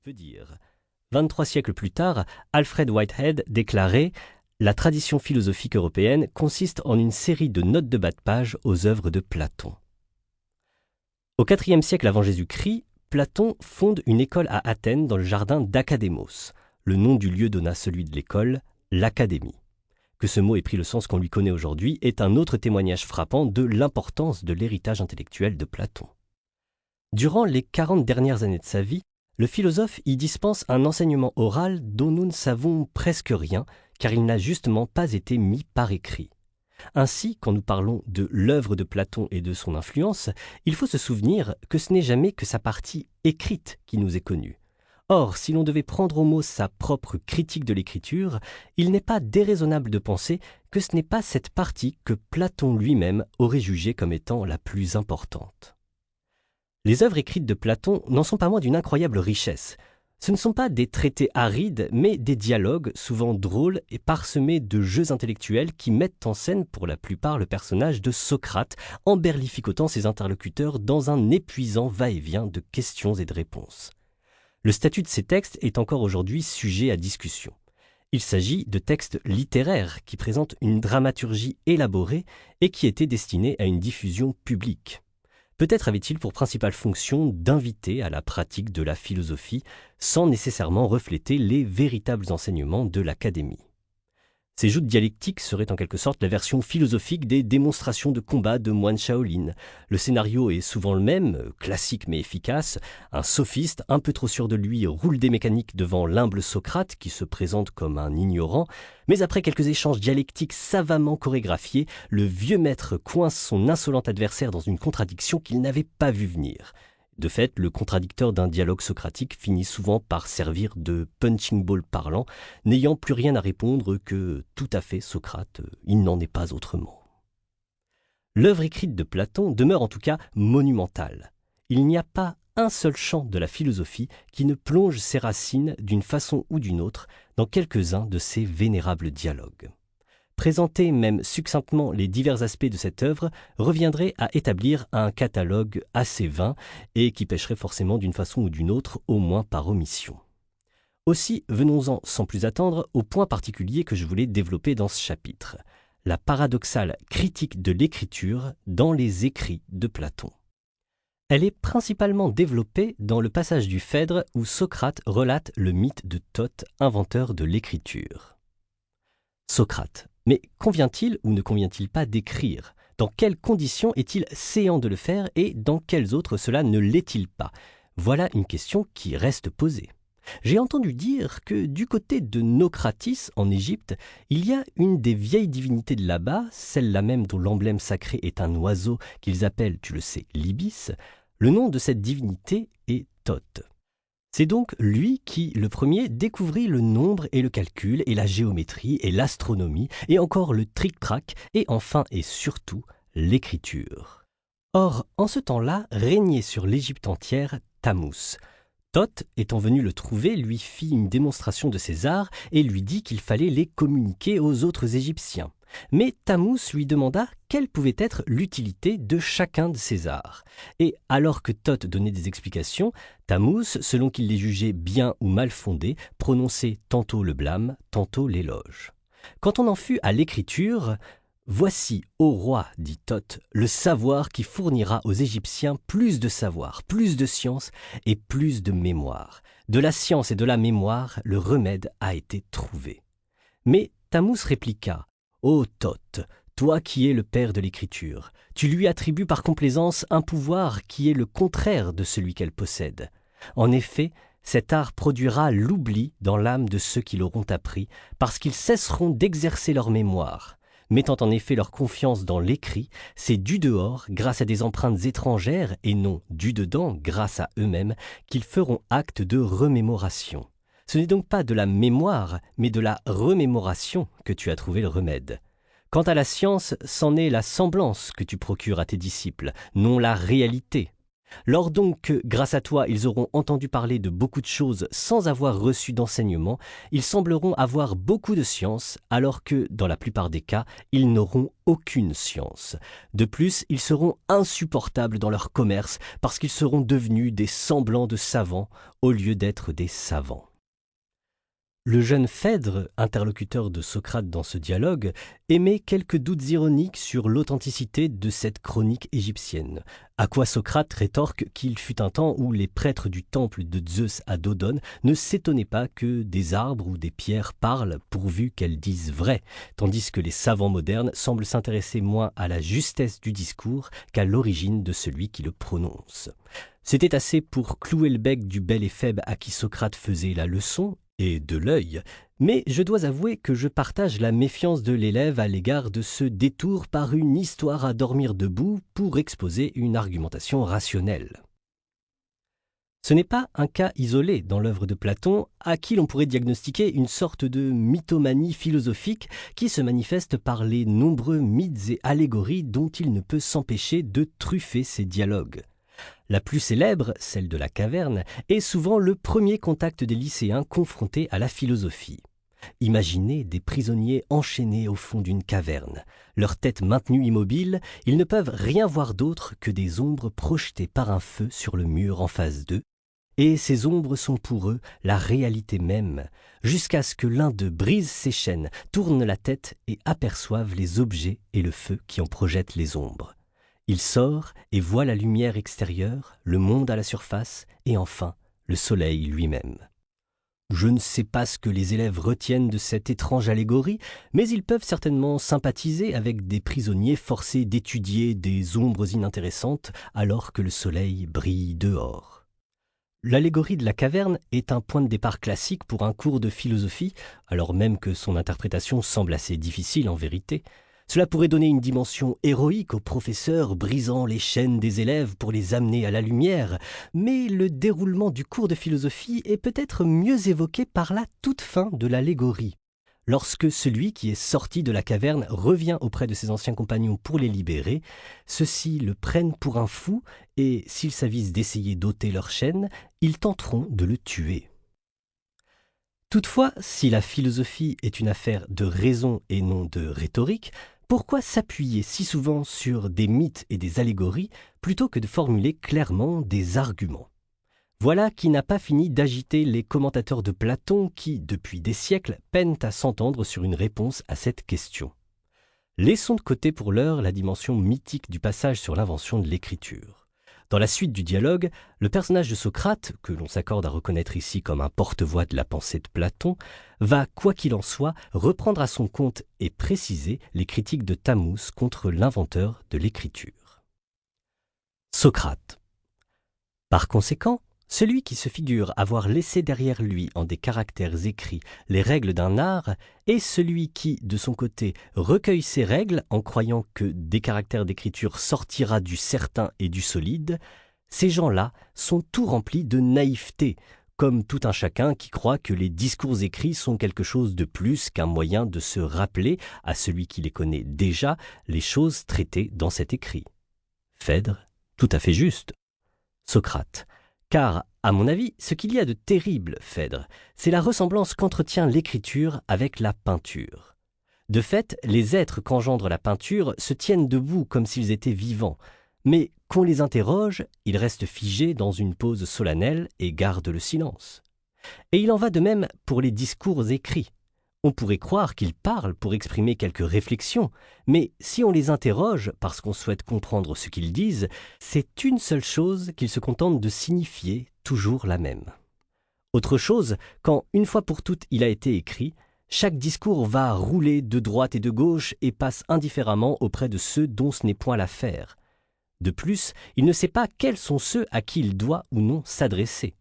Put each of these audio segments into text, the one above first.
peut dire. 23 siècles plus tard, Alfred Whitehead déclarait « La tradition philosophique européenne consiste en une série de notes de bas de page aux œuvres de Platon ». Au IVe siècle avant Jésus-Christ, Platon fonde une école à Athènes dans le jardin d'Académos. Le nom du lieu donna celui de l'école, l'Académie. Que ce mot ait pris le sens qu'on lui connaît aujourd'hui est un autre témoignage frappant de l'importance de l'héritage intellectuel de Platon. Durant les 40 dernières années de sa vie, le philosophe y dispense un enseignement oral dont nous ne savons presque rien, car il n'a justement pas été mis par écrit. Ainsi, quand nous parlons de l'œuvre de Platon et de son influence, il faut se souvenir que ce n'est jamais que sa partie écrite qui nous est connue. Or, si l'on devait prendre au mot sa propre critique de l'écriture, il n'est pas déraisonnable de penser que ce n'est pas cette partie que Platon lui-même aurait jugée comme étant la plus importante. Les œuvres écrites de Platon n'en sont pas moins d'une incroyable richesse. Ce ne sont pas des traités arides, mais des dialogues souvent drôles et parsemés de jeux intellectuels qui mettent en scène pour la plupart le personnage de Socrate, emberlificotant ses interlocuteurs dans un épuisant va-et-vient de questions et de réponses. Le statut de ces textes est encore aujourd'hui sujet à discussion. Il s'agit de textes littéraires qui présentent une dramaturgie élaborée et qui étaient destinés à une diffusion publique. Peut-être avait-il pour principale fonction d'inviter à la pratique de la philosophie sans nécessairement refléter les véritables enseignements de l'académie. Ces joutes dialectiques seraient en quelque sorte la version philosophique des démonstrations de combat de moines Shaolin. Le scénario est souvent le même, classique mais efficace. Un sophiste, un peu trop sûr de lui, roule des mécaniques devant l'humble Socrate qui se présente comme un ignorant. Mais après quelques échanges dialectiques savamment chorégraphiés, le vieux maître coince son insolent adversaire dans une contradiction qu'il n'avait pas vue venir. De fait, le contradicteur d'un dialogue socratique finit souvent par servir de punching ball parlant, n'ayant plus rien à répondre que « tout à fait, Socrate, il n'en est pas autrement ». L'œuvre écrite de Platon demeure en tout cas monumentale. Il n'y a pas un seul champ de la philosophie qui ne plonge ses racines d'une façon ou d'une autre dans quelques-uns de ces vénérables dialogues. Présenter même succinctement les divers aspects de cette œuvre reviendrait à établir un catalogue assez vain et qui pêcherait forcément d'une façon ou d'une autre, au moins par omission. Aussi, venons-en sans plus attendre au point particulier que je voulais développer dans ce chapitre, la paradoxale critique de l'écriture dans les écrits de Platon. Elle est principalement développée dans le passage du Phèdre où Socrate relate le mythe de Thoth, inventeur de l'écriture. Socrate. Mais convient-il ou ne convient-il pas d'écrire? Dans quelles conditions est-il séant de le faire et dans quelles autres cela ne l'est-il pas? Voilà une question qui reste posée. J'ai entendu dire que du côté de Naucratis, en Égypte, il y a une des vieilles divinités de là-bas, celle-là même dont l'emblème sacré est un oiseau qu'ils appellent, tu le sais, l'ibis. Le nom de cette divinité est Thoth. C'est donc lui qui, le premier, découvrit le nombre et le calcul et la géométrie et l'astronomie et encore le tric-trac et enfin et surtout l'écriture. Or, en ce temps-là, régnait sur l'Égypte entière Thammuz. Thoth, étant venu le trouver, lui fit une démonstration de ses arts et lui dit qu'il fallait les communiquer aux autres Égyptiens. Mais Thammuz lui demanda quelle pouvait être l'utilité de chacun de ces arts. Et alors que Thoth donnait des explications, Thammuz, selon qu'il les jugeait bien ou mal fondées, prononçait tantôt le blâme, tantôt l'éloge. Quand on en fut à l'écriture, « Voici, ô roi, dit Thoth, le savoir qui fournira aux Égyptiens plus de savoir, plus de science et plus de mémoire. De la science et de la mémoire, le remède a été trouvé. » Mais Thammuz répliqua, « Ô Thoth, toi qui es le père de l'écriture, tu lui attribues par complaisance un pouvoir qui est le contraire de celui qu'elle possède. En effet, cet art produira l'oubli dans l'âme de ceux qui l'auront appris, parce qu'ils cesseront d'exercer leur mémoire. Mettant en effet leur confiance dans l'écrit, c'est du dehors, grâce à des empreintes étrangères, et non du dedans, grâce à eux-mêmes, qu'ils feront acte de remémoration. Ce n'est donc pas de la mémoire, mais de la remémoration que tu as trouvé le remède. Quant à la science, c'en est la semblance que tu procures à tes disciples, non la réalité. Lors donc que, grâce à toi, ils auront entendu parler de beaucoup de choses sans avoir reçu d'enseignement, ils sembleront avoir beaucoup de science, alors que, dans la plupart des cas, ils n'auront aucune science. De plus, ils seront insupportables dans leur commerce parce qu'ils seront devenus des semblants de savants au lieu d'être des savants. Le jeune Phèdre, interlocuteur de Socrate dans ce dialogue, émet quelques doutes ironiques sur l'authenticité de cette chronique égyptienne, à quoi Socrate rétorque qu'il fut un temps où les prêtres du temple de Zeus à Dodone ne s'étonnaient pas que des arbres ou des pierres parlent pourvu qu'elles disent vrai, tandis que les savants modernes semblent s'intéresser moins à la justesse du discours qu'à l'origine de celui qui le prononce. C'était assez pour clouer le bec du bel éphèbe à qui Socrate faisait la leçon, et de l'œil, mais je dois avouer que je partage la méfiance de l'élève à l'égard de ce détour par une histoire à dormir debout pour exposer une argumentation rationnelle. Ce n'est pas un cas isolé dans l'œuvre de Platon à qui l'on pourrait diagnostiquer une sorte de mythomanie philosophique qui se manifeste par les nombreux mythes et allégories dont il ne peut s'empêcher de truffer ses dialogues. La plus célèbre, celle de la caverne, est souvent le premier contact des lycéens confrontés à la philosophie. Imaginez des prisonniers enchaînés au fond d'une caverne. Leur tête maintenue immobile, ils ne peuvent rien voir d'autre que des ombres projetées par un feu sur le mur en face d'eux, et ces ombres sont pour eux la réalité même, jusqu'à ce que l'un d'eux brise ses chaînes, tourne la tête et aperçoive les objets et le feu qui en projettent les ombres. Il sort et voit la lumière extérieure, le monde à la surface, et enfin le soleil lui-même. Je ne sais pas ce que les élèves retiennent de cette étrange allégorie, mais ils peuvent certainement sympathiser avec des prisonniers forcés d'étudier des ombres inintéressantes alors que le soleil brille dehors. L'allégorie de la caverne est un point de départ classique pour un cours de philosophie, alors même que son interprétation semble assez difficile en vérité. Cela pourrait donner une dimension héroïque aux professeurs brisant les chaînes des élèves pour les amener à la lumière, mais le déroulement du cours de philosophie est peut-être mieux évoqué par la toute fin de l'allégorie. Lorsque celui qui est sorti de la caverne revient auprès de ses anciens compagnons pour les libérer, ceux-ci le prennent pour un fou et, s'ils s'avisent d'essayer d'ôter leurs chaînes, ils tenteront de le tuer. Toutefois, si la philosophie est une affaire de raison et non de rhétorique, pourquoi s'appuyer si souvent sur des mythes et des allégories plutôt que de formuler clairement des arguments? Voilà qui n'a pas fini d'agiter les commentateurs de Platon qui, depuis des siècles, peinent à s'entendre sur une réponse à cette question. Laissons de côté pour l'heure la dimension mythique du passage sur l'invention de l'écriture. Dans la suite du dialogue, le personnage de Socrate, que l'on s'accorde à reconnaître ici comme un porte-voix de la pensée de Platon, va, quoi qu'il en soit, reprendre à son compte et préciser les critiques de Thammuz contre l'inventeur de l'écriture. Socrate. Par conséquent, celui qui se figure avoir laissé derrière lui en des caractères écrits les règles d'un art est celui qui, de son côté, recueille ces règles en croyant que des caractères d'écriture sortira du certain et du solide. Ces gens-là sont tout remplis de naïveté, comme tout un chacun qui croit que les discours écrits sont quelque chose de plus qu'un moyen de se rappeler à celui qui les connaît déjà les choses traitées dans cet écrit. Phèdre, tout à fait juste. Socrate. Car, à mon avis, ce qu'il y a de terrible, Phèdre, c'est la ressemblance qu'entretient l'écriture avec la peinture. De fait, les êtres qu'engendre la peinture se tiennent debout comme s'ils étaient vivants, mais qu'on les interroge, ils restent figés dans une pose solennelle et gardent le silence. Et il en va de même pour les discours écrits. On pourrait croire qu'ils parlent pour exprimer quelques réflexions, mais si on les interroge parce qu'on souhaite comprendre ce qu'ils disent, c'est une seule chose qu'ils se contentent de signifier, toujours la même. Autre chose, quand une fois pour toutes il a été écrit, chaque discours va rouler de droite et de gauche et passe indifféremment auprès de ceux dont ce n'est point l'affaire. De plus, il ne sait pas quels sont ceux à qui il doit ou non s'adresser.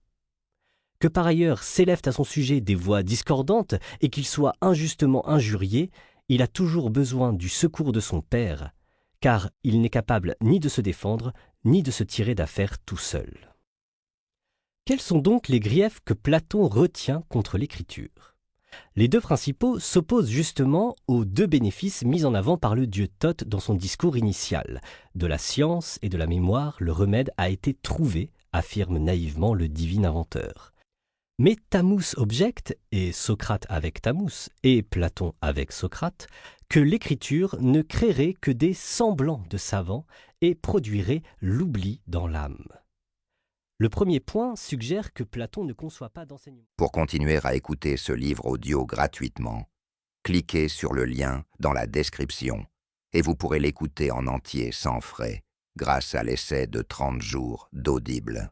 Que par ailleurs s'élèvent à son sujet des voix discordantes et qu'il soit injustement injurié, il a toujours besoin du secours de son père, car il n'est capable ni de se défendre, ni de se tirer d'affaire tout seul. Quels sont donc les griefs que Platon retient contre l'écriture ? Les deux principaux s'opposent justement aux deux bénéfices mis en avant par le dieu Thoth dans son discours initial. De la science et de la mémoire, le remède a été trouvé, affirme naïvement le divin inventeur. Mais Thammuz objecte, et Socrate avec Thammuz, et Platon avec Socrate, que l'écriture ne créerait que des semblants de savants et produirait l'oubli dans l'âme. Le premier point suggère que Platon ne conçoit pas d'enseignement. Pour continuer à écouter ce livre audio gratuitement, cliquez sur le lien dans la description et vous pourrez l'écouter en entier sans frais grâce à l'essai de 30 jours d'Audible.